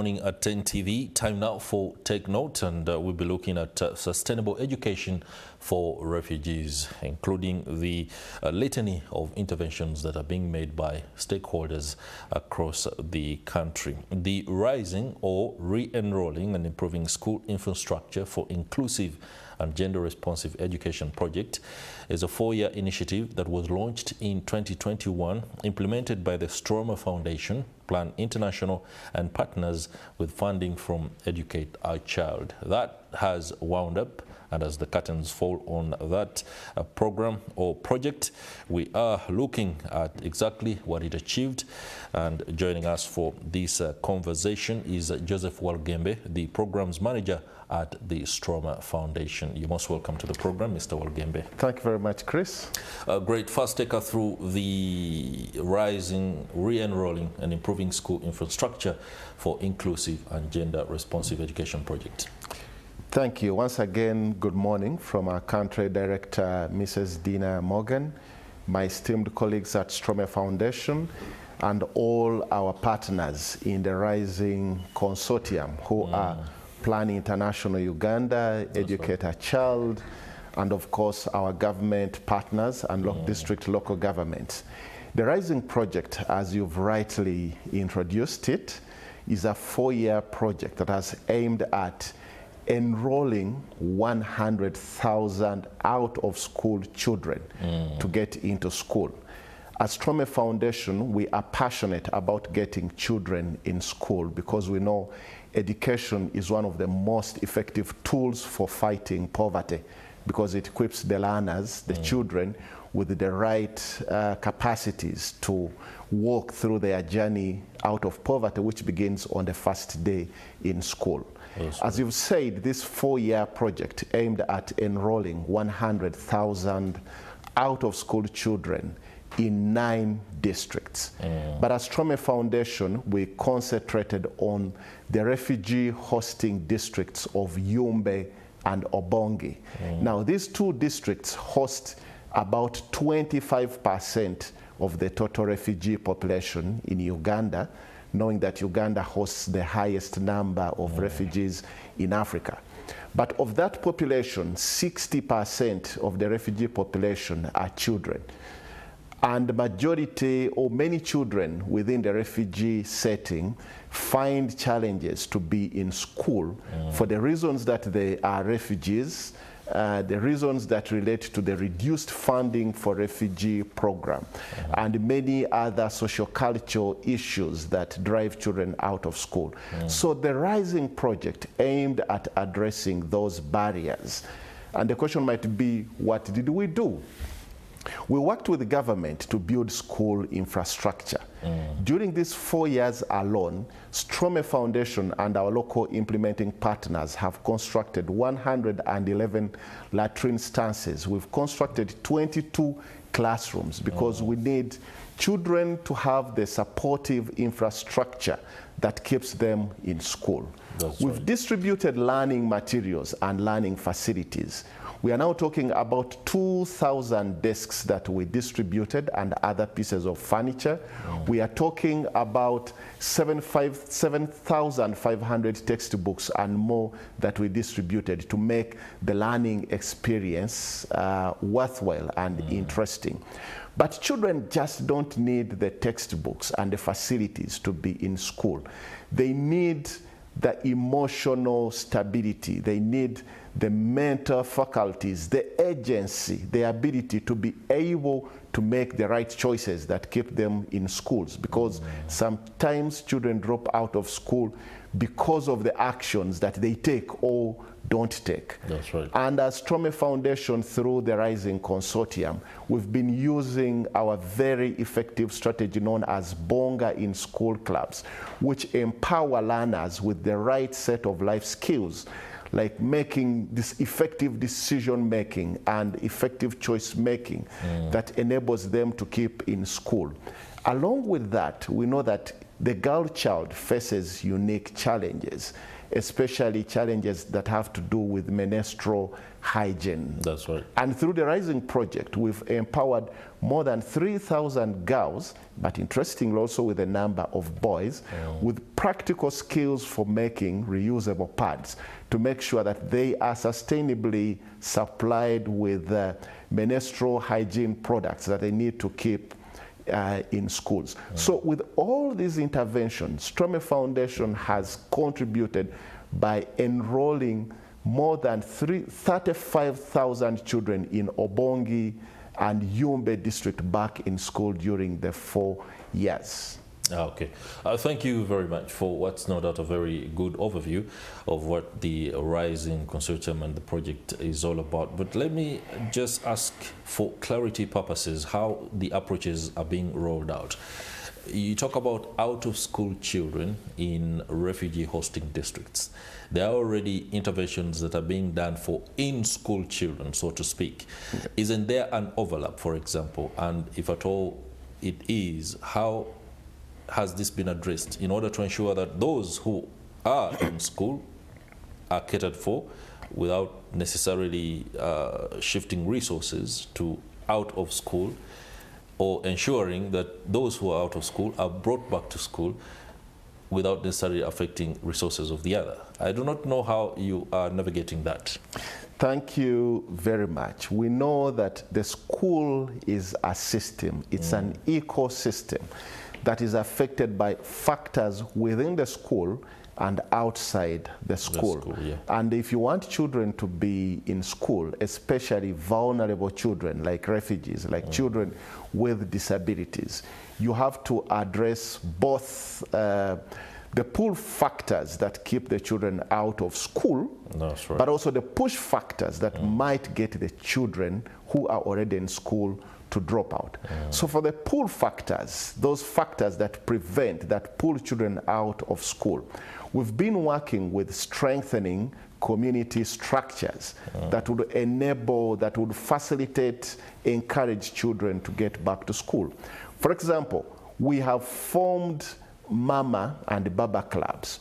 Morning at 10 TV. Time now for Take Note, and we'll be looking at sustainable education for refugees, including the litany of interventions that are being made by stakeholders across the country. The Rising or Re-enrolling and Improving School Infrastructure for Inclusive and Gender-Responsive Education project is a 4-year initiative that was launched in 2021, implemented by the Stromme Foundation, Plan International and partners with funding from Educate Our Child. That has wound up, and as the curtains fall on that program or project, we are looking at exactly what it achieved. And joining us for this conversation is Joseph Walugembe, the programs manager at the Stromme Foundation. You're most welcome to the program, Mr. Walugembe. Thank you very much, Chris. Great. First, take us through the Rising, Re-enrolling and Improving School Infrastructure for Inclusive and Gender-Responsive Education project. Thank you. Once again, good morning from our country director, Mrs. Dina Morgan, my esteemed colleagues at Stromme Foundation, and all our partners in the Rising Consortium who are Plan International Uganda, Educate Our Child, and of course our government partners and district local governments. The Rising project, as you've rightly introduced it, is a 4-year project that has aimed at enrolling 100,000 out-of-school children to get into school. At Stromme Foundation, we are passionate about getting children in school because we know education is one of the most effective tools for fighting poverty, because it equips the learners, the children, with the right capacities to walk through their journey out of poverty, which begins on the first day in school. As you've said, this 4-year project aimed at enrolling 100,000 out-of-school children in 9 districts. But at Stromme Foundation, we concentrated on the refugee hosting districts of Yumbe and Obongi. Now, these 2 districts host about 25% of the total refugee population in Uganda, knowing that Uganda hosts the highest number of refugees in Africa. But of that population, 60% of the refugee population are children. And the majority or many children within the refugee setting find challenges to be in school for the reasons that they are refugees, the reasons that relate to the reduced funding for refugee program, and many other socio-cultural issues that drive children out of school. So the Rising project aimed at addressing those barriers. And the question might be, what did we do? We worked with the government to build school infrastructure. During these 4 years alone, Stromme Foundation and our local implementing partners have constructed 111 latrine stances. We've constructed 22 classrooms because we need children to have the supportive infrastructure that keeps them in school. We've distributed learning materials and learning facilities. We are now talking about 2,000 desks that we distributed and other pieces of furniture. We are talking about 7,500 textbooks and more that we distributed to make the learning experience worthwhile and interesting. But children just don't need the textbooks and the facilities to be in school. They need the emotional stability. They need the mental faculties, the agency, the ability to be able to make the right choices that keep them in schools, because sometimes children drop out of school because of the actions that they take or don't take. That's right. And as Stromme Foundation, through the Rising Consortium, we've been using our very effective strategy known as Bonga in School Clubs, which empower learners with the right set of life skills, like making this effective decision making and effective choice making that enables them to keep in school. Along with that, we know that the girl child faces unique challenges, especially challenges that have to do with menstrual hygiene. That's right. And through the Rising Project, we've empowered more than 3,000 girls, but interestingly also with a number of boys, with practical skills for making reusable pads to make sure that they are sustainably supplied with menstrual hygiene products that they need to keep in schools. So with all these interventions, Stromme Foundation has contributed by enrolling more than 35,000 children in Obongi and Yumbe district back in school during the 4 years. Okay. Thank you very much for what's no doubt a very good overview of what the Rising Consortium and the project is all about. But let me just ask for clarity purposes how the approaches are being rolled out. You talk about out-of-school children in refugee hosting districts. There are already interventions that are being done for in-school children, so to speak. Okay. Isn't there an overlap, for example? And if at all it is, how has this been addressed in order to ensure that those who are in school are catered for without necessarily shifting resources to out of school, or ensuring that those who are out of school are brought back to school without necessarily affecting resources of the other? I do not know how you are navigating that. Thank you very much. We know that the school is a system. It's an ecosystem that is affected by factors within the school and outside the school. And if you want children to be in school, especially vulnerable children like refugees, like children with disabilities, you have to address both the pull factors that keep the children out of school, but also the push factors that might get the children who are already in school to drop out. So for the pull factors, those factors that prevent, that pull children out of school, we've been working with strengthening community structures that would enable, that would facilitate, encourage children to get back to school. For example, we have formed Mama and Baba clubs,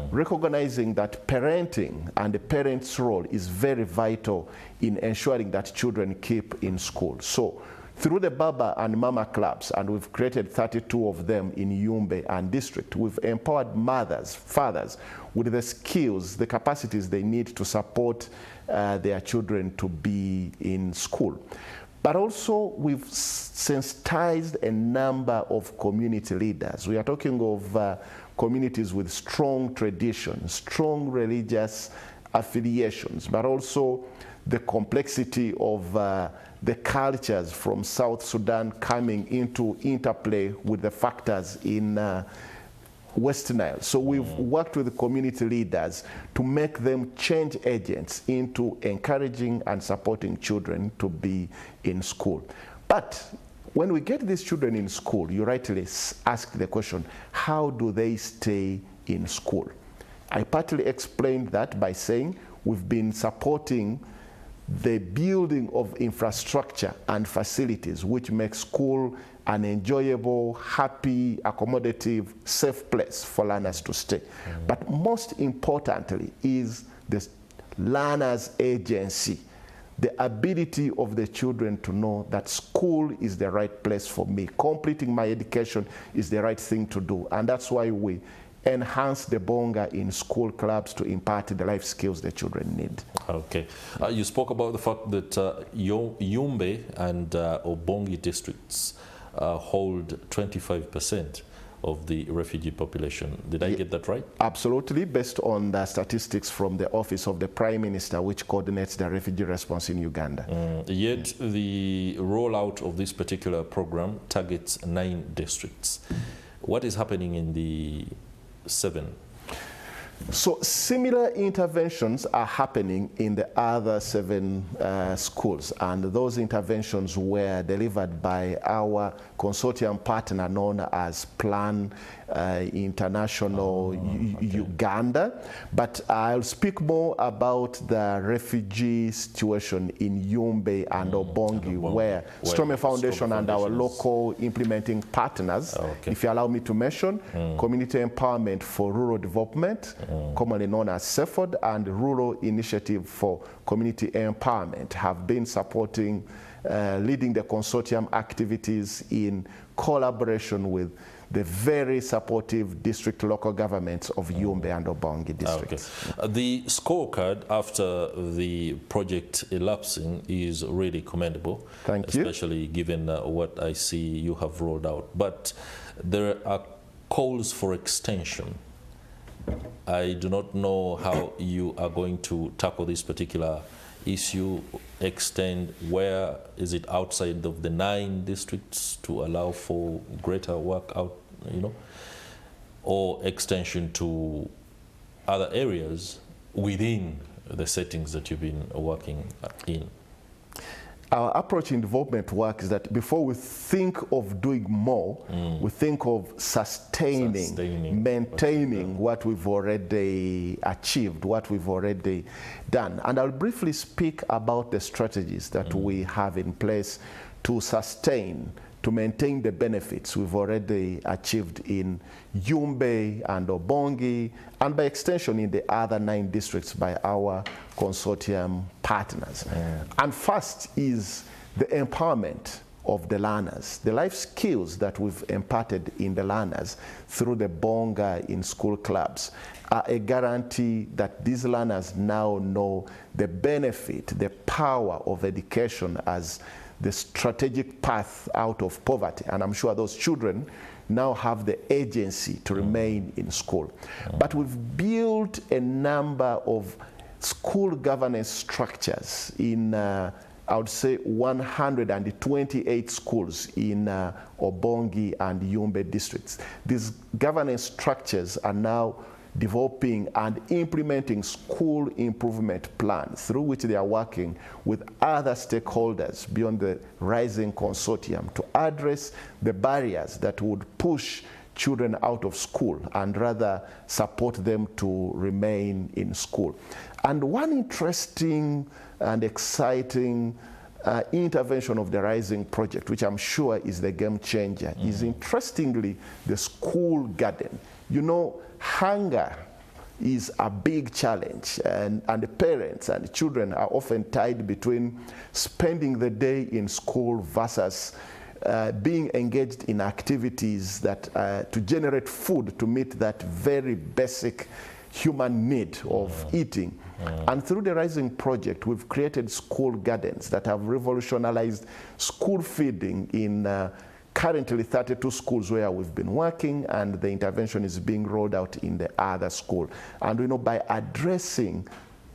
recognizing that parenting and the parents' role is very vital in ensuring that children keep in school. So through the Baba and Mama clubs, and we've created 32 of them in Yumbe and district, we've empowered mothers, fathers with the skills, the capacities they need to support their children to be in school. But also we've sensitized a number of community leaders. We are talking of communities with strong traditions, strong religious affiliations, but also the complexity of the cultures from South Sudan coming into interplay with the factors in West Nile. So we've worked with the community leaders to make them change agents into encouraging and supporting children to be in school. But when we get these children in school, you rightly ask the question, how do they stay in school? I partly explained that by saying we've been supporting the building of infrastructure and facilities which make school an enjoyable, happy, accommodative, safe place for learners to stay. But most importantly is the learners' agency, the ability of the children to know that school is the right place for me. Completing my education is the right thing to do. And that's why we enhance the bonga in school clubs to impart the life skills the children need. Okay. You spoke about the fact that Yumbe and Obongi districts hold 25% of the refugee population. Did I get that right? Absolutely, based on the statistics from the Office of the Prime Minister, which coordinates the refugee response in Uganda. Yet the rollout of this particular program targets 9 districts. What is happening in the 7? So similar interventions are happening in the other 7 schools, and those interventions were delivered by our consortium partner known as Plan international Uganda. But I'll speak more about the refugee situation in Yumbe and Obongi, where Stromme Foundation and our local implementing partners, if you allow me to mention, Community Empowerment for Rural Development, commonly known as CEFOD, and Rural Initiative for Community Empowerment, have been supporting, leading the consortium activities in collaboration with the very supportive district local governments of Yumbe and Obongi districts. Okay. The scorecard after the project elapsing is really commendable. Thank you. Especially given what I see you have rolled out. But there are calls for extension. I do not know how you are going to tackle this particular issue, extend. Where is it outside of the 9 districts to allow for greater work out, or extension to other areas within the settings that you've been working in? Our approach in development work is that before we think of doing more, we think of sustaining, maintaining what we've already achieved, what we've already done. And I'll briefly speak about the strategies that we have in place to sustain, to maintain the benefits we've already achieved in Yumbe and Obongi, and by extension in the other 9 districts by our consortium partners. And first is the empowerment of the learners, the life skills that we've imparted in the learners through the Bonga in school clubs are a guarantee that these learners now know the benefit, the power of education as the strategic path out of poverty. And I'm sure those children now have the agency to remain in school. But we've built a number of school governance structures in, I would say, 128 schools in Obongi and Yumbe districts. These governance structures are now developing and implementing school improvement plans through which they are working with other stakeholders beyond the Rising Consortium to address the barriers that would push children out of school and rather support them to remain in school. And one interesting and exciting intervention of the Rising Project, which I'm sure is the game changer, is interestingly the school garden. You know, hunger is a big challenge, and the parents and the children are often tied between spending the day in school versus being engaged in activities that to generate food to meet that very basic human need of eating. And through the Rising Project, we've created school gardens that have revolutionized school feeding in currently 32 schools where we've been working, and the intervention is being rolled out in the other school. And we know by addressing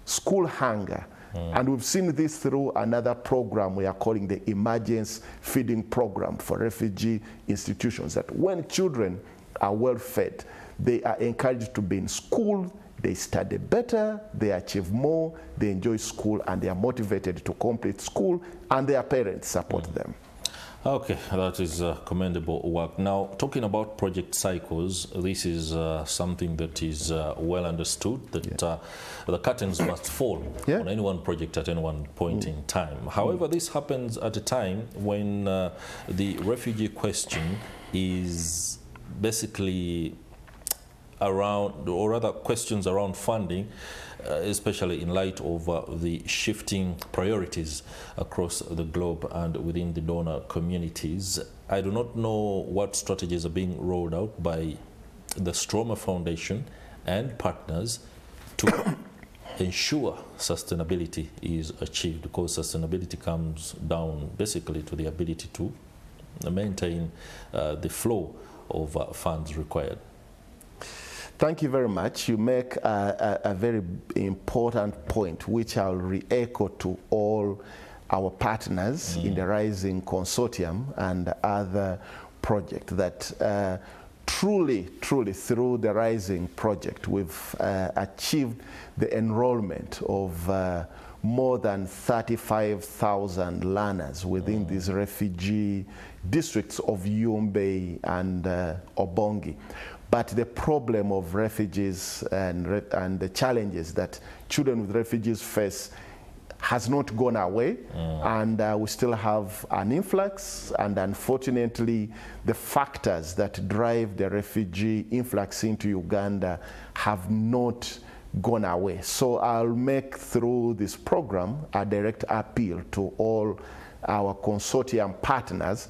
school hunger, and we've seen this through another program we are calling the Emergency Feeding Program for refugee institutions, that when children are well fed, they are encouraged to be in school, they study better, they achieve more, they enjoy school, and they are motivated to complete school, and their parents support them. Okay, that is commendable work. Now, talking about project cycles, this is something that is well understood, that the curtains must fall on any one project at any one point in time. However, this happens at a time when the refugee question is basically around, or rather questions around funding, especially in light of the shifting priorities across the globe and within the donor communities. I do not know what strategies are being rolled out by the Stromme Foundation and partners to ensure sustainability is achieved, because sustainability comes down basically to the ability to maintain the flow of funds required. Thank you very much. You make a very important point, which I'll re-echo to all our partners in the Rising Consortium and other projects, that truly through the Rising Project, we've achieved the enrollment of more than 35,000 learners within these refugee districts of Yumbe and Obongi. but the problem of refugees and the challenges that children with refugees face has not gone away, and we still have an influx, and unfortunately the factors that drive the refugee influx into Uganda have not gone away. So I'll make through this program a direct appeal to all our consortium partners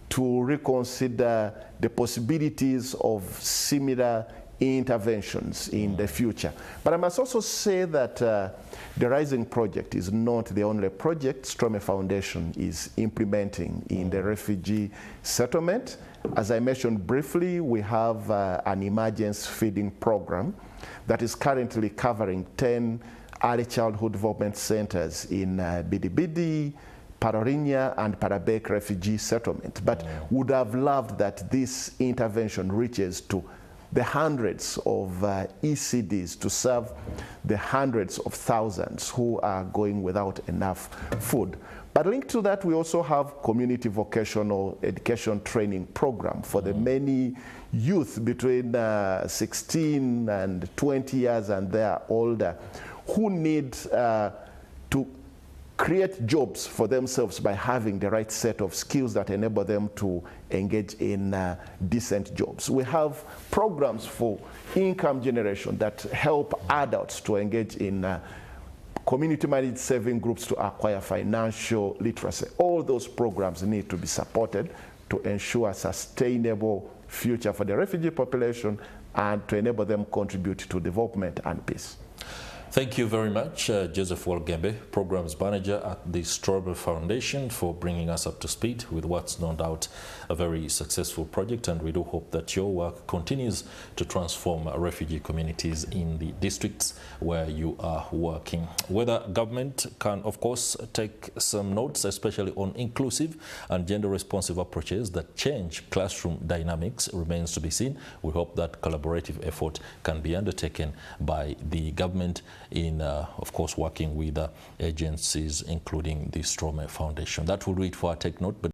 to reconsider the possibilities of similar interventions in the future. But I must also say that the Rising Project is not the only project Stromme Foundation is implementing in the refugee settlement. As I mentioned briefly, we have an emergency feeding program that is currently covering 10 early childhood development centers in Bidibidi, Parorinya and Parabek refugee settlement, but would have loved that this intervention reaches to the hundreds of ECDs to serve the hundreds of thousands who are going without enough food. But linked to that, we also have community vocational education training program for the many youth between 16 and 20 years and they are older who need to create jobs for themselves by having the right set of skills that enable them to engage in decent jobs. We have programs for income generation that help adults to engage in community-managed saving groups to acquire financial literacy. All those programs need to be supported to ensure a sustainable future for the refugee population and to enable them contribute to development and peace. Thank you very much, Joseph Walugembe, Programs Manager at the Stromme Foundation, for bringing us up to speed with what's no doubt a very successful project, and we do hope that your work continues to transform refugee communities in the districts where you are working. Whether government can, of course, take some notes, especially on inclusive and gender-responsive approaches that change classroom dynamics, remains to be seen. We hope that collaborative effort can be undertaken by the government in, of course, working with agencies, including the Stromme Foundation. That will do it for our Take Note. But